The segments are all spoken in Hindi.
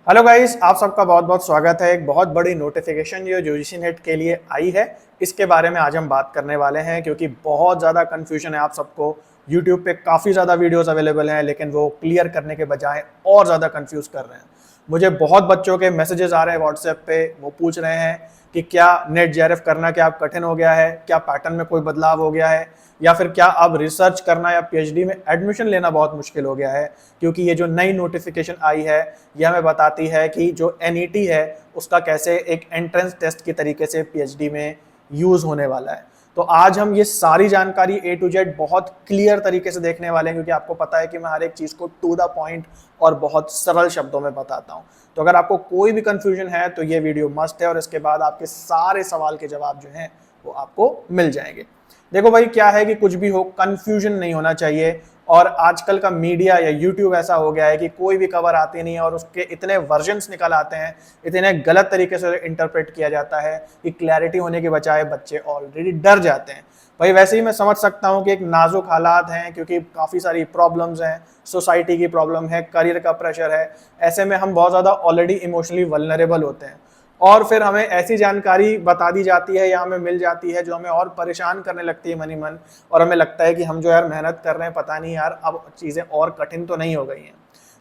हेलो गाइस, आप सबका बहुत बहुत स्वागत है। एक बहुत बड़ी नोटिफिकेशन जो यूजीसी नेट के लिए आई है, इसके बारे में आज हम बात करने वाले हैं क्योंकि बहुत ज़्यादा कन्फ्यूजन है आप सबको। यूट्यूब पे काफ़ी ज़्यादा वीडियोस अवेलेबल हैं, लेकिन वो क्लियर करने के बजाय और ज़्यादा कंफ्यूज कर रहे हैं। मुझे बहुत बच्चों के मैसेजेस आ रहे हैं व्हाट्सएप पे, वो पूछ रहे हैं कि क्या नेट जेआरएफ करना क्या अब कठिन हो गया है, क्या पैटर्न में कोई बदलाव हो गया है, या फिर क्या अब रिसर्च करना या पीएचडी में एडमिशन लेना बहुत मुश्किल हो गया है। क्योंकि ये जो नई नोटिफिकेशन आई है, ये हमें बताती है कि जो एनईटी है उसका कैसे एक एंट्रेंस टेस्ट के तरीके से पीएचडी में यूज होने वाला है। तो आज हम ये सारी जानकारी ए टू जेड बहुत क्लियर तरीके से देखने वाले हैं, क्योंकि आपको पता है कि मैं हर एक चीज को टू द पॉइंट और बहुत सरल शब्दों में बताता हूं। तो अगर आपको कोई भी कंफ्यूजन है तो ये वीडियो मस्ट है, और इसके बाद आपके सारे सवाल के जवाब जो हैं वो आपको मिल जाएंगे। देखो भाई, क्या है कि कुछ भी हो, कंफ्यूजन नहीं होना चाहिए। और आजकल का मीडिया या यूट्यूब ऐसा हो गया है कि कोई भी खबर आती नहीं है और उसके इतने वर्जन्स निकल आते हैं, इतने गलत तरीके से इंटरप्रेट किया जाता है कि क्लैरिटी होने के बजाय बच्चे ऑलरेडी डर जाते हैं। भाई वैसे ही मैं समझ सकता हूँ कि एक नाजुक हालात हैं, क्योंकि काफ़ी सारी प्रॉब्लम्स हैं, सोसाइटी की प्रॉब्लम है, करियर का प्रेशर है। ऐसे में हम बहुत ज़्यादा ऑलरेडी इमोशनली वल्नरेबल होते हैं, और फिर हमें ऐसी जानकारी बता दी जाती है या हमें मिल जाती है जो हमें और परेशान करने लगती है मनी मन। और हमें लगता है कि हम जो यार मेहनत कर रहे हैं, पता नहीं यार अब चीज़ें और कठिन तो नहीं हो गई हैं।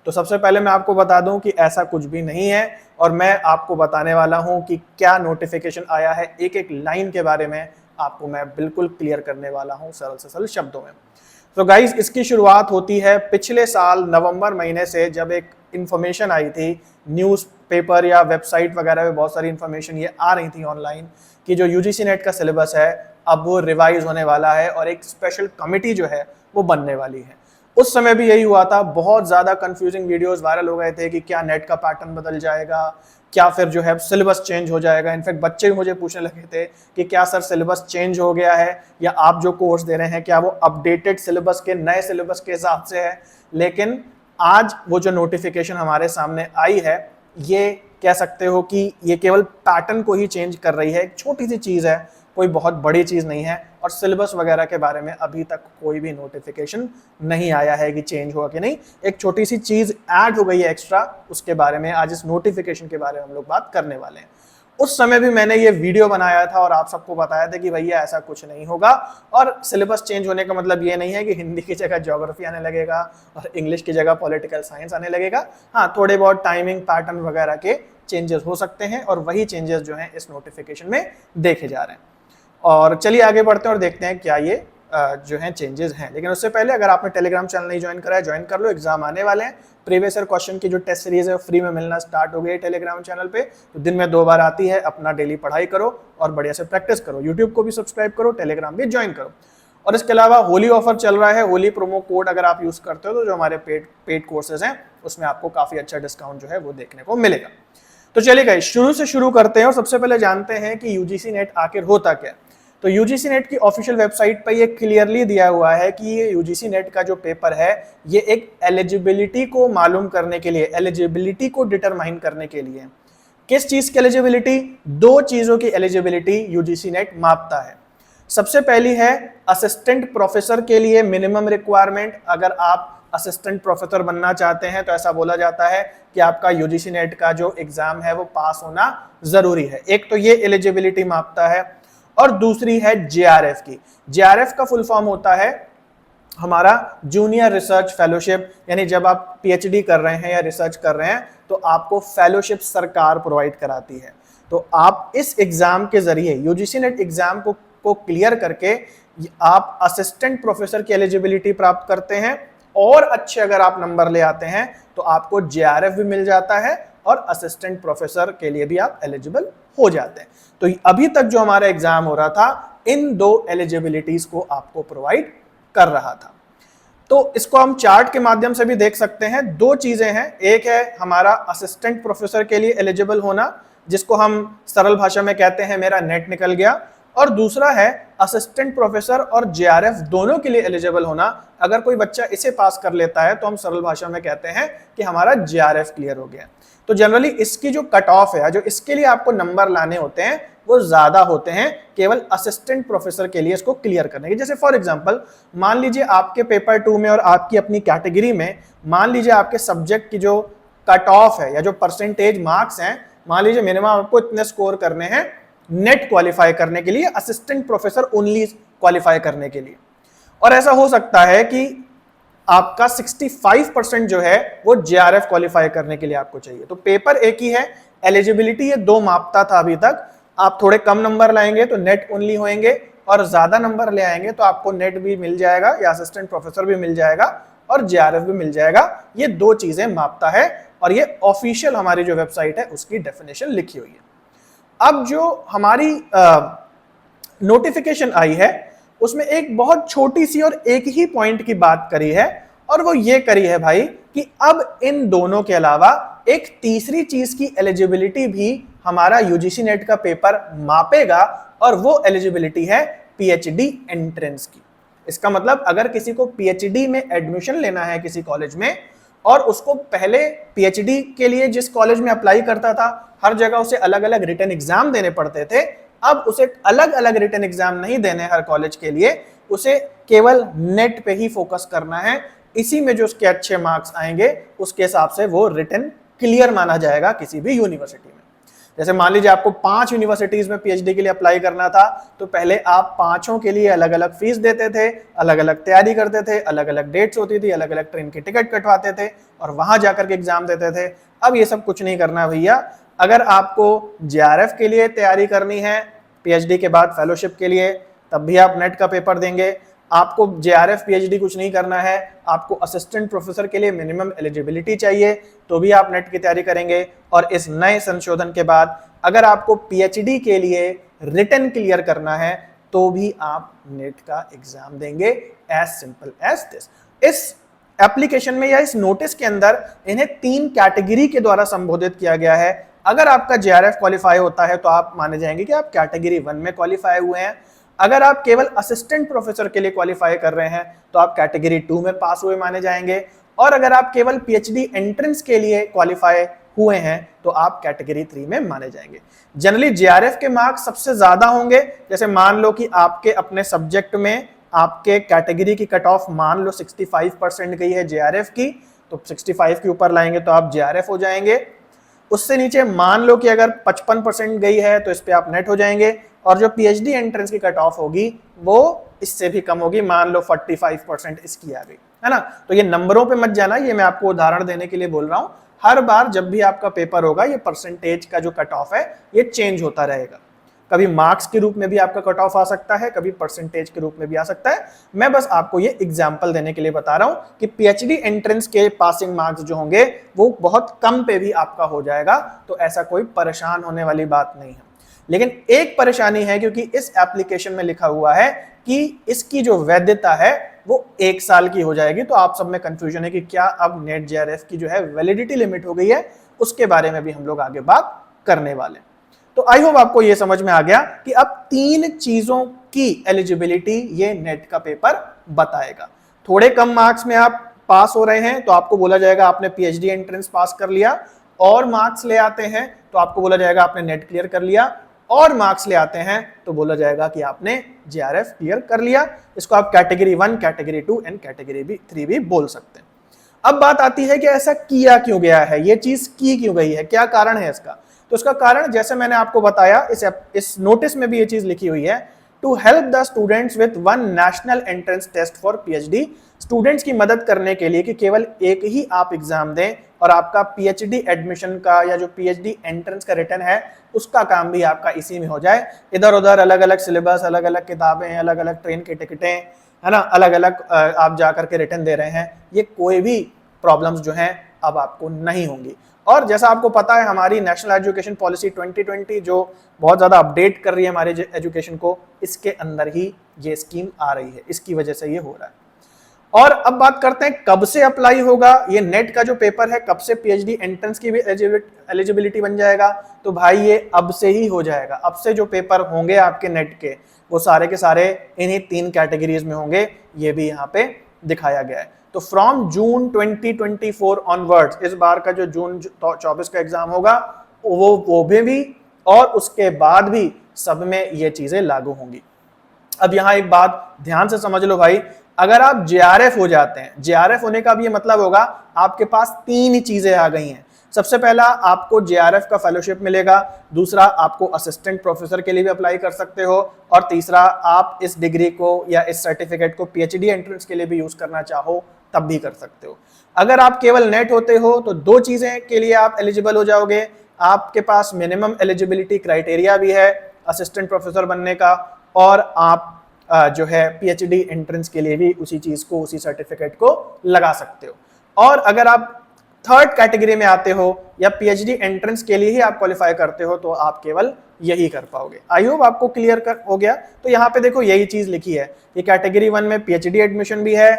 तो सबसे पहले मैं आपको बता दूं कि ऐसा कुछ भी नहीं है, और मैं आपको बताने वाला हूं कि क्या नोटिफिकेशन आया है। एक एक लाइन के बारे में आपको मैं बिल्कुल क्लियर करने वाला हूं सरल से सरल शब्दों में। तो गाइस, इसकी शुरुआत होती है पिछले साल नवंबर महीने से, जब एक इंफॉर्मेशन आई थी न्यूज़ पेपर या वेबसाइट वगैरह में, बहुत सारी इंफॉर्मेशन ये आ रही थी ऑनलाइन कि जो यूजीसी नेट का सिलेबस है अब वो रिवाइज होने वाला है और एक स्पेशल कमिटी जो है वो बनने वाली है। उस समय भी यही हुआ था, बहुत ज़्यादा कंफ्यूजिंग वीडियोस वायरल हो गए थे कि क्या नेट का पैटर्न बदल जाएगा, क्या फिर जो है सिलेबस चेंज हो जाएगा। इनफैक्ट बच्चे भी मुझे पूछने लगे थे कि क्या सर सिलेबस चेंज हो गया है, या आप जो कोर्स दे रहे हैं क्या वो अपडेटेड सिलेबस के नए सिलेबस के हिसाब से है। लेकिन आज वो जो नोटिफिकेशन हमारे सामने आई है, ये कह सकते हो कि ये केवल पैटर्न को ही चेंज कर रही है। एक छोटी सी चीज़ है, कोई बहुत बड़ी चीज़ नहीं है, और सिलेबस वगैरह के बारे में अभी तक कोई भी नोटिफिकेशन नहीं आया है कि चेंज हुआ कि नहीं। एक छोटी सी चीज़ ऐड हो गई है एक्स्ट्रा, उसके बारे में आज इस नोटिफिकेशन के बारे में हम लोग बात करने वाले हैं। उस समय भी मैंने ये वीडियो बनाया था और आप सबको बताया था कि भैया ऐसा कुछ नहीं होगा, और सिलेबस चेंज होने का मतलब ये नहीं है कि हिंदी की जगह ज्योग्राफी आने लगेगा और इंग्लिश की जगह पॉलिटिकल साइंस आने लगेगा। हाँ, थोड़े बहुत टाइमिंग पैटर्न वगैरह के चेंजेस हो सकते हैं, और वही चेंजेस जो हैं इस नोटिफिकेशन में देखे जा रहे हैं। और चलिए आगे बढ़ते हैं और देखते हैं क्या ये जो है चेंजेस हैं। लेकिन उससे पहले अगर आपने टेलीग्राम चैनल नहीं ज्वाइन करा है, ज्वाइन कर लो। एग्जाम आने वाले हैं, प्रीवियस ईयर क्वेश्चन की जो टेस्ट सीरीज है फ्री में मिलना स्टार्ट हो गई है टेलीग्राम चैनल पे। तो दिन में 2 बार आती है, अपना डेली पढ़ाई करो और बढ़िया से प्रैक्टिस करो। यूट्यूब को भी सब्सक्राइब करो, टेलीग्राम भी ज्वाइन करो। और इसके अलावा होली ऑफर चल रहा है, होली प्रोमो कोड अगर आप यूज करते हो तो जो हमारे पेड कोर्सेज हैं उसमें आपको काफी अच्छा डिस्काउंट जो है वो देखने को मिलेगा। तो चलिए गाइस, शुरू से शुरू करते हैं और सबसे पहले जानते हैं कि यूजीसी नेट आखिर होता क्या है। तो यूजीसी नेट की ऑफिशियल वेबसाइट पर ये क्लियरली दिया हुआ है कि ये यूजीसी नेट का जो पेपर है, ये एक एलिजिबिलिटी को मालूम करने के लिए, एलिजिबिलिटी को डिटरमाइन करने के लिए। किस चीज की एलिजिबिलिटी? 2 चीजों की एलिजिबिलिटी यूजीसी नेट मापता है। सबसे पहली है असिस्टेंट प्रोफेसर के लिए मिनिमम रिक्वायरमेंट। अगर आप असिस्टेंट प्रोफेसर बनना चाहते हैं तो ऐसा बोला जाता है कि आपका यूजीसी नेट का जो एग्जाम है वो पास होना जरूरी है। एक तो ये एलिजिबिलिटी मापता है, और दूसरी है जेआरएफ की। जेआरएफ का फुल फॉर्म होता है हमारा जूनियर रिसर्च फेलोशिप, यानी जब आप पीएचडी कर रहे हैं या रिसर्च कर रहे हैं तो आपको फेलोशिप सरकार प्रोवाइड कराती है। तो आप इस एग्जाम के जरिए, यूजीसी नेट एग्जाम को क्लियर करके आप असिस्टेंट प्रोफेसर की एलिजिबिलिटी प्राप्त करते हैं, और अच्छे अगर आप नंबर ले आते हैं तो आपको जेआरएफ भी मिल जाता है और असिस्टेंट प्रोफेसर के लिए भी आप एलिजिबल हो जाते हैं। तो अभी तक जो हमारा एग्जाम हो रहा था, इन 2 एलिजिबिलिटीज को आपको प्रोवाइड कर रहा था। तो इसको हम चार्ट के माध्यम से भी देख सकते हैं। 2 चीजें हैं, एक है हमारा असिस्टेंट प्रोफेसर के लिए एलिजिबल होना, जिसको हम सरल भाषा में कहते हैं मेरा नेट निकल गया, और दूसरा है असिस्टेंट प्रोफेसर और जेआरएफ दोनों के लिए एलिजिबल होना। अगर कोई बच्चा इसे पास कर लेता है तो हम सरल भाषा में कहते हैं कि हमारा जेआरएफ क्लियर हो गया। तो जनरली इसकी जो कट ऑफ है, जो इसके लिए आपको नंबर लाने होते हैं, वो ज्यादा होते हैं केवल असिस्टेंट प्रोफेसर के लिए इसको क्लियर करने के। जैसे फॉर एग्जांपल, मान लीजिए आपके पेपर 2 में और आपकी अपनी कैटेगरी में, मान लीजिए आपके सब्जेक्ट की जो कट ऑफ है या जो परसेंटेज मार्क्स हैं, मान लीजिए मिनिमम आपको इतने स्कोर करने हैं नेट क्वालिफाई करने के लिए, असिस्टेंट प्रोफेसर ओनली क्वालिफाई करने के लिए। और ऐसा हो सकता है कि आपका 65% जो है वो जेआरएफ क्वालिफाई करने के लिए आपको चाहिए। तो पेपर एक ही है, एलिजिबिलिटी ये दो मापता था अभी तक। आप थोड़े कम नंबर लाएंगे तो नेट ओनली होंगे, और ज्यादा नंबर ले आएंगे तो आपको नेट भी मिल जाएगा या असिस्टेंट प्रोफेसर भी मिल जाएगा और जेआरएफ भी मिल जाएगा। ये दो चीजें मापता है और ये ऑफिशियल हमारी जो वेबसाइट है उसकी डेफिनेशन लिखी हुई है। अब जो हमारी नोटिफिकेशन आई है उसमें एक बहुत छोटी सी और एक ही पॉइंट की बात करी है, और वो ये करी है भाई कि अब इन दोनों के अलावा एक तीसरी चीज की एलिजिबिलिटी भी हमारा यूजीसी नेट का पेपर मापेगा, और वो एलिजिबिलिटी है पीएचडी एंट्रेंस की। इसका मतलब अगर किसी को पीएचडी में एडमिशन लेना है किसी कॉलेज में, और उसको पहले पीएचडी के लिए जिस कॉलेज में अप्लाई करता था हर जगह उसे अलग अलग रिटन एग्जाम देने पड़ते थे, अब उसे अलग अलग रिटन एग्जाम नहीं देने हर कॉलेज के लिए, उसे केवल नेट पे ही फोकस करना है। इसी में जो उसके अच्छे मार्क्स आएंगे उसके हिसाब से वो रिटन क्लियर माना जाएगा किसी भी यूनिवर्सिटी में। जैसे मान लीजिए आपको 5 यूनिवर्सिटीज में पीएचडी के लिए अप्लाई करना था, तो पहले आप 5 के लिए अलग अलग फीस देते थे, अलग अलग तैयारी करते थे, अलग अलग डेट्स होती थी, अलग अलग ट्रेन की टिकट कटवाते थे और वहां जाकर के एग्जाम देते थे। अब ये सब कुछ नहीं करना भैया। अगर आपको जेआरएफ के लिए तैयारी करनी है पीएचडी के बाद फेलोशिप के लिए, तब भी आप नेट का पेपर देंगे। आपको जेआरएफ पीएचडी कुछ नहीं करना है, आपको असिस्टेंट प्रोफेसर के लिए मिनिमम एलिजिबिलिटी चाहिए, तो भी आप नेट की तैयारी करेंगे। और इस नए संशोधन के बाद अगर आपको पीएचडी के लिए रिटन क्लियर करना है तो भी आप नेट का एग्जाम देंगे। As simple as this. इस एप्लीकेशन में या इस नोटिस के अंदर इन्हें 3 कैटेगरी के द्वारा संबोधित किया गया है। अगर आपका जेआरएफ क्वालिफाई होता है तो आप माने जाएंगे कि आप कैटेगरी 1 में क्वालिफाई हुए हैं। अगर आप केवल असिस्टेंट प्रोफेसर के लिए क्वालिफाई कर रहे हैं तो आप कैटेगरी 2 में पास हुए माने जाएंगे। और अगर आप केवल पीएचडी एंट्रेंस के लिए क्वालिफाई हुए हैं तो आप कैटेगरी 3 में माने जाएंगे। जनरली जेआरएफ के मार्क्स सबसे ज्यादा होंगे। जैसे मान लो कि आपके अपने सब्जेक्ट में आपके कैटेगरी की कट ऑफ मान लो 65% गई है जेआरएफ की, तो 65 के ऊपर लाएंगे तो आप जेआरएफ हो जाएंगे। उससे नीचे मान लो कि अगर 55% गई है तो इस पे आप नेट हो जाएंगे। और जो पीएचडी एंट्रेंस की कट ऑफ होगी वो इससे भी कम होगी, मान लो 45% इसकी आ गई, है ना। तो ये नंबरों पे मत जाना, ये मैं आपको उदाहरण देने के लिए बोल रहा हूं। हर बार जब भी आपका पेपर होगा ये परसेंटेज का जो कट ऑफ है ये चेंज होता रहेगा। कभी मार्क्स के रूप में भी आपका कट ऑफ आ सकता है, कभी परसेंटेज के रूप में भी आ सकता है। मैं बस आपको ये एग्जांपल देने के लिए बता रहा हूं कि पीएचडी एंट्रेंस के पासिंग मार्क्स जो होंगे वो बहुत कम पे भी आपका हो जाएगा, तो ऐसा कोई परेशान होने वाली बात नहीं है। लेकिन एक परेशानी है, क्योंकि इस एप्लीकेशन में लिखा हुआ है कि इसकी जो वैधता है वो 1 साल की हो जाएगी। तो आप सब में कंफ्यूजन है कि क्या अब नेट जेआरएफ की जो है वैलिडिटी लिमिट हो गई है, उसके बारे में भी हम लोग आगे बात करने वाले हैं। तो आई होप आपको ये समझ में आ गया कि अब 3 चीजों की एलिजिबिलिटी ये नेट का पेपर बताएगा। थोड़े कम मार्क्स में आप पास हो रहे हैं तो आपको बोला जाएगा आपने पीएचडी एंट्रेंस पास कर लिया, और मार्क्स ले आते हैं तो आपको बोला जाएगा आपने नेट क्लियर कर लिया, और मार्क्स ले आते हैं तो बोला जाएगा कि आपने जेआरएफ क्लियर कर लिया। इसको आप कैटेगरी 1, कैटेगरी 2 एंड कैटेगरी 3 भी बोल सकते हैं। अब बात आती है कि ऐसा किया क्यों गया है, ये चीज की क्यों गई है, क्या कारण है इसका। तो इसका कारण जैसे मैंने आपको बताया इस नोटिस में भी ये चीज लिखी हुई है, to help the students with 1 national entrance test for PhD. Students की मदद करने के लिए कि केवल एक ही आप एग्जाम दें और आपका पीएचडी एडमिशन का या जो पीएचडी एंट्रेंस का रिटर्न है उसका काम भी आपका इसी में हो जाए। इधर उधर अलग अलग सिलेबस, अलग अलग किताबें, अलग अलग ट्रेन की टिकटें, है ना, अलग अलग आप जाकर के रिटर्न दे रहे हैं, ये कोई भी प्रॉब्लम्स जो हैं अब आपको नहीं होंगी। और जैसा आपको पता है हमारी नेशनल एजुकेशन पॉलिसी 2020 जो बहुत ज़्यादा अपडेट कर रही है हमारे एजुकेशन को, इसके अंदर ही ये स्कीम आ रही है, इसकी वजह से ये हो रहा है। और अब बात करते हैं कब से अप्लाई होगा ये नेट का जो पेपर है, कब से पीएचडी एंट्रेंस की भी एलिजिबिलिटी बन जाएगा। तो भाई ये अब से ही हो जाएगा। अब से जो पेपर होंगे आपके नेट के वो सारे के सारे इन्हीं 3 कैटेगरीज में होंगे, ये भी यहाँ पे दिखाया गया है। तो फ्रॉम जून 2024 ऑनवर्ड्स, इस बार का जो जून 24 का एग्जाम होगा वो भी और उसके बाद भी सब में ये चीजें लागू होंगी। अब यहाँ एक बात ध्यान से समझ लो भाई, अगर आप जेआरएफ हो जाते हैं, जेआरएफ होने का भी ये मतलब होगा आपके पास 3 चीजें आ गई हैं। सबसे पहला आपको जेआरएफ का फेलोशिप मिलेगा, दूसरा आपको असिस्टेंट प्रोफेसर के लिए भी अप्लाई कर सकते हो, और तीसरा आप इस डिग्री को या इस सर्टिफिकेट को पीएचडी एंट्रेंस के लिए भी यूज करना चाहो तब भी कर सकते हो। अगर आप केवल नेट होते हो तो दो चीजें के लिए आप एलिजिबल हो जाओगे, आपके पास मिनिमम एलिजिबिलिटी क्राइटेरिया भी है असिस्टेंट प्रोफेसर बनने का, और आप जो है पीएचडी एंट्रेंस के लिए भी उसी चीज को, उसी सर्टिफिकेट को लगा सकते हो। और अगर आप थर्ड कैटेगरी में आते हो या पीएचडी एंट्रेंस के लिए ही आप क्वालिफाई करते हो तो आप केवल यही कर पाओगे। आई होप आपको क्लियर हो गया। तो यहाँ पे देखो यही चीज लिखी है कि कैटेगरी 1 में पीएचडी एडमिशन भी है,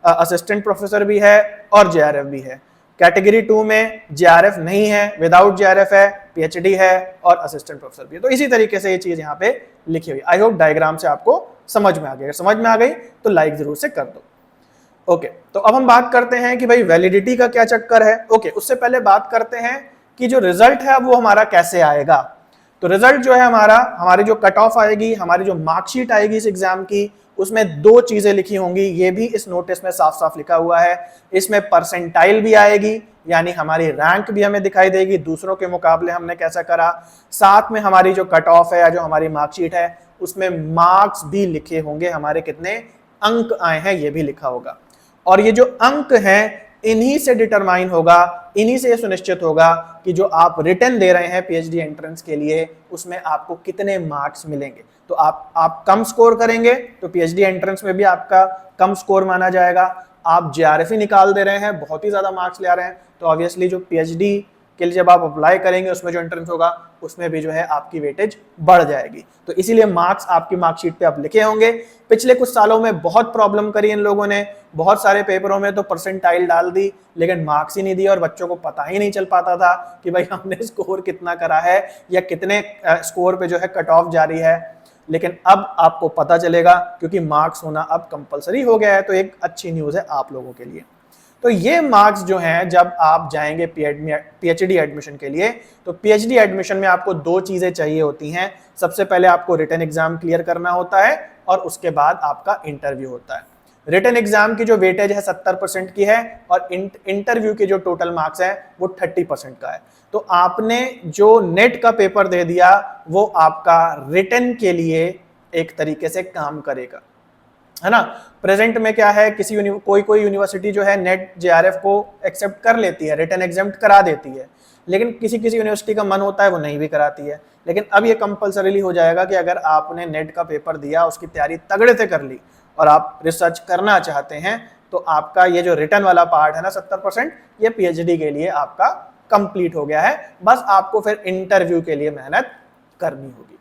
असिस्टेंट प्रोफेसर भी है और जेआरएफ भी है। कैटेगरी 2 में जेआरएफ नहीं है, विदाउट जेआरएफ है, पीएचडी है और असिस्टेंट प्रोफेसर भी है। तो इसी तरीके से ये चीज यहाँ पे लिखी हुई। आई होप डायग्राम से आपको समझ में आ गई। अगर समझ में आ गई तो लाइक जरूर से कर दो। ओके, तो अब हम बात करते हैं कि भाई वैलिडिटी का क्या चक्कर है। ओके, उससे पहले बात करते हैं कि जो रिजल्ट है वो हमारा कैसे आएगा। तो रिजल्ट जो है हमारी जो कट ऑफ आएगी, हमारी जो मार्कशीट आएगी इस एग्जाम की, उसमें दो चीजें लिखी होंगी। ये भी इस नोटिस में साफ साफ लिखा हुआ है। इसमें परसेंटाइल भी आएगी, यानी हमारी रैंक भी हमें दिखाई देगी, दूसरों के मुकाबले हमने कैसा करा। साथ में हमारी जो कट ऑफ है या जो हमारी मार्कशीट है उसमें मार्क्स भी लिखे होंगे, हमारे कितने अंक आए हैं ये भी लिखा होगा। और ये जो अंक हैं इन्हीं से डिटरमाइन होगा, इन्हीं से सुनिश्चित होगा कि जो आप रिटन दे रहे हैं पीएचडी एंट्रेंस के लिए उसमें आपको कितने मार्क्स मिलेंगे। तो आप कम स्कोर करेंगे तो पीएचडी एंट्रेंस में भी आपका कम स्कोर माना जाएगा। आप जेआरएफ ही निकाल दे रहे हैं, बहुत ही ज्यादा मार्क्स ले आ रहे हैं, तो ऑब्वियसली जो पीएचडी के लिए जब आप अप्लाई करेंगे उसमें जो एंट्रेंस होगा उसमें भी जो है आपकी वेटेज बढ़ जाएगी। तो इसीलिए मार्क्स आपकी मार्कशीट पे आप लिखे होंगे। पिछले कुछ सालों में बहुत प्रॉब्लम करी इन लोगों ने, बहुत सारे पेपरों में तो परसेंटाइल डाल दी लेकिन मार्क्स ही नहीं दिए और बच्चों को पता ही नहीं चल पाता था कि भाई हमने स्कोर कितना करा है या कितने स्कोर पे जो है कट ऑफ जारी है। लेकिन अब आपको पता चलेगा क्योंकि मार्क्स होना अब कंपलसरी हो गया है। तो एक अच्छी न्यूज़ है आप लोगों के लिए। तो ये मार्क्स जो हैं जब आप जाएंगे पीएचडी एडमिशन के लिए, तो पीएचडी एडमिशन में आपको दो चीजें चाहिए होती हैं। सबसे पहले आपको रिटन एग्जाम क्लियर करना होता है और उसके बाद आपका इंटरव्यू होता है। रिटन एग्जाम की जो वेटेज है 70% की है और इंटरव्यू के जो टोटल मार्क्स है वो 30% का है। तो आपने जो नेट का पेपर दे दिया वो आपका रिटन के लिए एक तरीके से काम करेगा, है ना। प्रेजेंट में क्या है, कोई यूनिवर्सिटी जो है नेट जेआरएफ को एक्सेप्ट कर लेती है, रिटन एग्जाम्प्ट करा देती है, लेकिन किसी यूनिवर्सिटी का मन होता है वो नहीं भी कराती है। लेकिन अब ये कंपलसरीली हो जाएगा कि अगर आपने नेट का पेपर दिया, उसकी तैयारी तगड़े से कर ली और आप रिसर्च करना चाहते हैं तो आपका ये जो रिटन वाला पार्ट है ना 70%, ये पीएचडी के लिए आपका कंप्लीट हो गया है। बस आपको फिर इंटरव्यू के लिए मेहनत करनी होगी।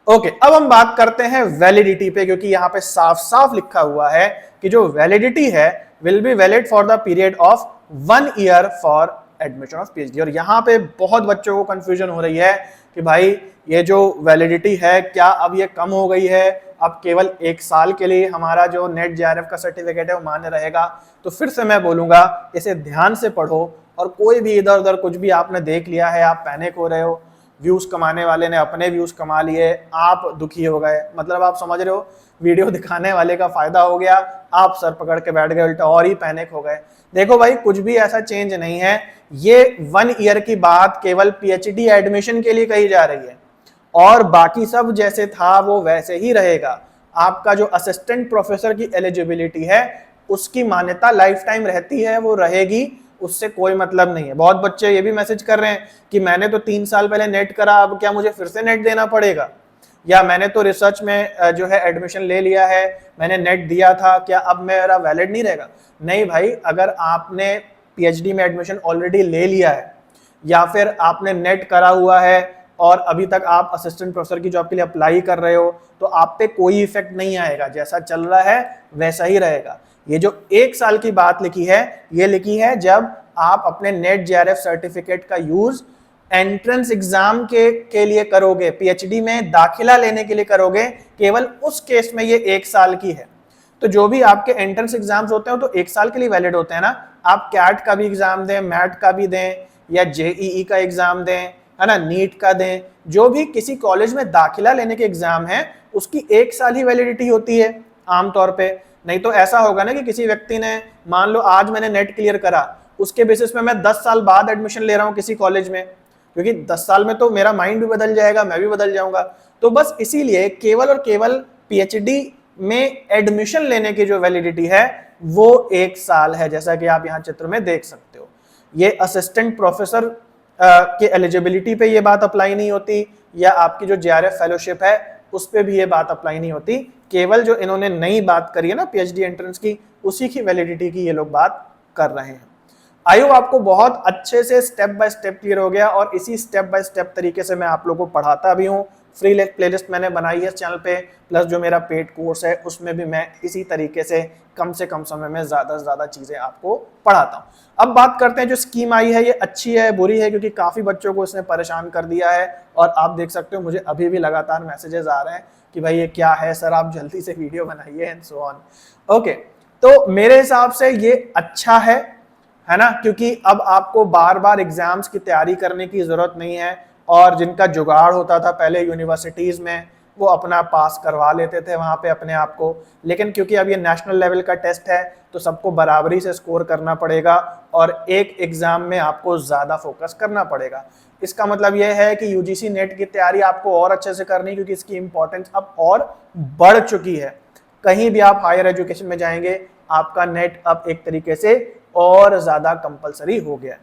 ओके, अब हम बात करते हैं वैलिडिटी पे, क्योंकि यहाँ पे साफ साफ लिखा हुआ है कि जो वैलिडिटी है will be valid for the period of 1 year for admission of PhD. और यहाँ पे बहुत बच्चों को कंफ्यूजन हो रही है कि भाई ये जो वैलिडिटी है क्या अब ये कम हो गई है, अब केवल 1 साल के लिए हमारा जो नेट जेआरएफ का सर्टिफिकेट है वो मान्य रहेगा। तो फिर से मैं बोलूंगा इसे ध्यान से पढ़ो और कोई भी इधर उधर कुछ भी आपने देख लिया है, आप पैनिक हो रहे हो, व्यूज कमाने वाले ने अपने व्यूज कमा लिए, आप दुखी हो गए, मतलब आप समझ रहे हो वीडियो दिखाने वाले का फायदा हो गया, आप सर पकड़ के बैठ गए उल्टा और ही पैनिक हो गए। देखो भाई कुछ भी ऐसा चेंज नहीं है, ये 1 ईयर की बात केवल पीएचडी एडमिशन के लिए कही जा रही है और बाकी सब जैसे था वो वैसे ही रहेगा। आपका जो असिस्टेंट प्रोफेसर की एलिजिबिलिटी है उसकी मान्यता लाइफ टाइम रहती है, वो रहेगी, उससे कोई मतलब नहीं है। बहुत बच्चे ये भी मैसेज कर रहे हैं कि मैंने तो 3 साल पहले नेट करा, अब क्या मुझे फिर से नेट देना पड़ेगा, या मैंने तो रिसर्च में जो है एडमिशन ले लिया है, मैंने नेट दिया था, क्या अब मेरा वैलिड नहीं रहेगा। नहीं भाई, अगर आपने पीएचडी में एडमिशन ऑलरेडी ले लिया है या फिर आपने नेट करा हुआ है और अभी तक आप असिस्टेंट प्रोफेसर की जॉब के लिए अप्लाई कर रहे हो, तो आप पे कोई इफेक्ट नहीं आएगा, जैसा चल रहा है वैसा ही रहेगा। ये जो 1 साल की बात लिखी है, ये लिखी है जब आप अपने नेट जेआरएफ सर्टिफिकेट का यूज एंट्रेंस एग्जाम के लिए करोगे, पीएचडी में दाखिला लेने के लिए करोगे, केवल उस केस में ये 1 साल की है। तो जो भी आपके एंट्रेंस एग्जाम्स होते हैं तो 1 साल के लिए वैलिड होते हैं ना। आप कैट का भी एग्जाम दें, मैट का भी दें या जेईई का एग्जाम दें, है ना, नीट का दें, जो भी किसी कॉलेज में दाखिला लेने के एग्जाम है उसकी 1 साल ही वैलिडिटी होती है आमतौर पे। नहीं तो ऐसा होगा ना कि किसी व्यक्ति ने, मान लो आज मैंने नेट क्लियर करा, उसके बेसिस पे मैं 10 साल बाद एडमिशन ले रहा हूँ किसी कॉलेज में, क्योंकि 10 साल में तो मेरा माइंड भी बदल जाएगा, मैं भी बदल जाऊंगा। तो बस इसीलिए केवल और केवल पीएचडी में एडमिशन लेने की जो वैलिडिटी है वो 1 साल है, जैसा कि आप यहाँ चित्र में देख सकते हो। ये असिस्टेंट प्रोफेसर के एलिजिबिलिटी पे ये बात अप्लाई नहीं होती, या आपकी जो जेआरएफ फेलोशिप है उस पे भी ये बात अप्लाई नहीं होती। केवल जो इन्होंने नई बात करी है ना पीएचडी एंट्रेंस की, उसी की वैलिडिटी की ये लोग बात कर रहे हैं। आई होप आपको बहुत अच्छे से स्टेप बाय स्टेप क्लियर हो गया, और इसी स्टेप बाय स्टेप तरीके से मैं आप लोगों को पढ़ाता भी हूँ। फ्री प्लेलिस्ट मैंने बनाई है इस चैनल पे, प्लस जो मेरा पेड कोर्स है उसमें भी मैं इसी तरीके से कम समय में ज़्यादा से ज़्यादा चीज़ें आपको पढ़ाता हूँ। अब बात करते हैं जो स्कीम आई है, ये अच्छी है बुरी है, क्योंकि काफ़ी बच्चों को इसने परेशान कर दिया है। और आप देख सकते हो मुझे अभी भी लगातार मैसेजेस आ रहे हैं कि भाई ये क्या है सर, आप जल्दी से वीडियो बनाइए एंड सो ऑन। ओके, तो मेरे हिसाब से ये अच्छा है ना, क्योंकि अब आपको बार बार एग्जाम्स की तैयारी करने की जरूरत नहीं है। और जिनका जुगाड़ होता था पहले यूनिवर्सिटीज में, वो अपना पास करवा लेते थे वहां पे अपने आप को, लेकिन क्योंकि अब ये नेशनल लेवल का टेस्ट है तो सबको बराबरी से स्कोर करना पड़ेगा, और एक एग्जाम में आपको ज्यादा फोकस करना पड़ेगा। इसका मतलब यह है कि यूजीसी नेट की तैयारी आपको और अच्छे से करनी, क्योंकि इसकी इंपॉर्टेंस अब और बढ़ चुकी है। कहीं भी आप हायर एजुकेशन में जाएंगे, आपका नेट अब एक तरीके से और ज्यादा कंपलसरी हो गया है।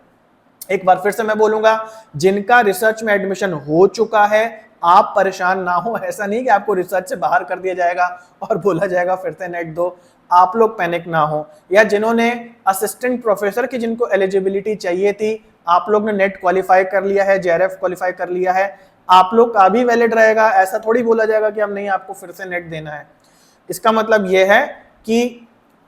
एक बार फिर से मैं बोलूंगा, जिनका रिसर्च में एडमिशन हो चुका है आप परेशान ना हो। ऐसा नहीं कि आपको रिसर्च से बाहर कर दिया जाएगा और बोला जाएगा फिर से नेट दो, आप लोग पैनिक ना हो। या जिन्होंने असिस्टेंट प्रोफेसर की जिनको एलिजिबिलिटी चाहिए थी, आप लोग ने नेट क्वालिफाई कर लिया है, जेआरएफ क्वालिफाई कर लिया है, आप लोग का भी वैलिड रहेगा। ऐसा थोड़ी बोला जाएगा कि अब नहीं आपको फिर से नेट देना है। इसका मतलब यह है कि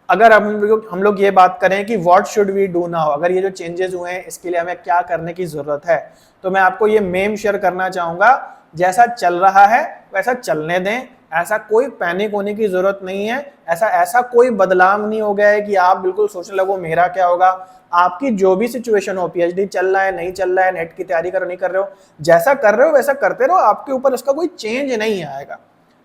अगर हम लोग ये बात करें कि what should we do now, अगर ये जो चेंजेस हुए हैं इसके लिए हमें क्या करने की जरूरत है, तो मैं आपको ये मेम शेयर करना चाहूंगा। जैसा चल रहा है वैसा चलने दें, ऐसा कोई पैनिक होने की जरूरत नहीं है। ऐसा कोई बदलाव नहीं हो गया है कि आप बिल्कुल सोचने लगो मेरा क्या होगा। आपकी जो भी सिचुएशन हो, पीएचडी चल रहा है नहीं चल रहा है, नेट की तैयारी कर नहीं कर रहे हो, जैसा कर रहे हो वैसा करते रहो, आपके ऊपर इसका कोई चेंज नहीं आएगा,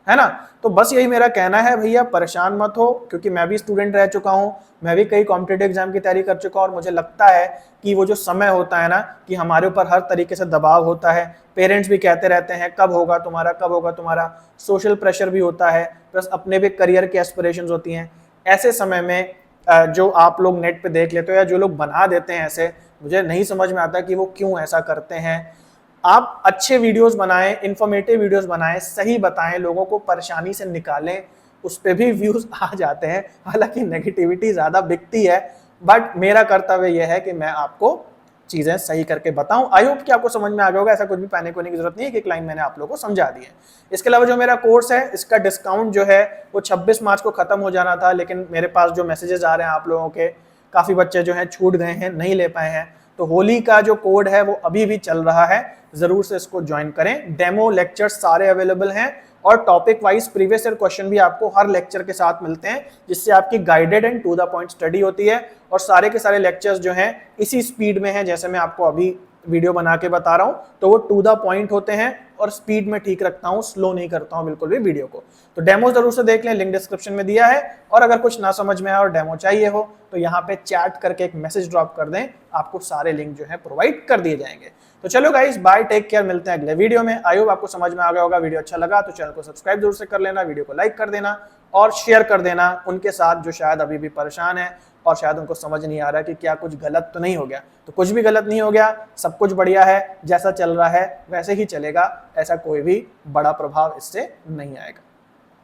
है ना। तो बस यही मेरा कहना है, भैया परेशान मत हो, क्योंकि मैं भी स्टूडेंट रह चुका हूँ, मैं भी कई कॉम्पिटिटिव एग्जाम की तैयारी कर चुका हूँ, और मुझे लगता है कि वो जो समय होता है ना, कि हमारे ऊपर हर तरीके से दबाव होता है, पेरेंट्स भी कहते रहते हैं कब होगा तुम्हारा, कब होगा तुम्हारा, सोशल प्रेशर भी होता है, प्लस अपने भी करियर की एस्पिरेशंस होती हैं। ऐसे समय में जो आप लोग नेट पे देख लेते हो या जो लोग बना देते हैं ऐसे, मुझे नहीं समझ में आता कि वो क्यों ऐसा करते हैं। आप अच्छे वीडियोस बनाएं, इंफॉर्मेटिव वीडियोस बनाएं, सही बताएं, लोगों को परेशानी से निकालें, उस पर भी व्यूज आ जाते हैं। हालांकि नेगेटिविटी ज़्यादा बिकती है, बट मेरा कर्तव्य यह है कि मैं आपको चीज़ें सही करके बताऊं। आई होप कि आपको समझ में आ गया होगा, ऐसा कुछ भी पैनिक होने की जरूरत नहीं है, एक लाइन मैंने आप लोगों को समझा दी है। इसके अलावा जो मेरा कोर्स है, इसका डिस्काउंट जो है वो 26 मार्च को खत्म हो जाना था, लेकिन मेरे पास जो मैसेजेस आ रहे हैं आप लोगों के, काफ़ी बच्चे जो हैं छूट गए हैं, नहीं ले पाए हैं, तो होली का जो कोड है वो अभी भी चल रहा है, जरूर से इसको ज्वाइन करें। डेमो लेक्चर सारे अवेलेबल हैं, और topic wise previous year question भी आपको हर लेक्चर के साथ मिलते हैं, जिससे आपकी guided and to the point study होती है। और सारे के सारे लेक्चर्स जो हैं इसी स्पीड में हैं, जैसे मैं आपको अभी वीडियो बना के बता रहा हूं, तो वो टू द पॉइंट होते हैं, और स्पीड में ठीक रखता हूं, स्लो नहीं करता हूं बिल्कुल भी वीडियो को। तो डेमो जरूर से देख लें, लिंक डिस्क्रिप्शन में दिया है। और अगर कुछ ना समझ में आए और डेमो चाहिए हो तो यहाँ पे चैट करके एक मैसेज ड्रॉप कर दें, आपको सारे लिंक जो है प्रोवाइड कर दिए जाएंगे। तो चलो गाइस, बाय, टेक केयर, मिलते हैं अगले वीडियो में। आई होप आपको समझ में आ गया होगा। वीडियो अच्छा लगा तो चैनल को सब्सक्राइब जरूर से कर लेना, वीडियो को लाइक कर देना और शेयर कर देना उनके साथ जो शायद अभी भी परेशान है और शायद उनको समझ नहीं आ रहा कि क्या कुछ गलत तो नहीं हो गया। तो कुछ भी गलत नहीं हो गया, सब कुछ बढ़िया है, जैसा चल रहा है वैसे ही चलेगा, ऐसा कोई भी बड़ा प्रभाव इससे नहीं आएगा।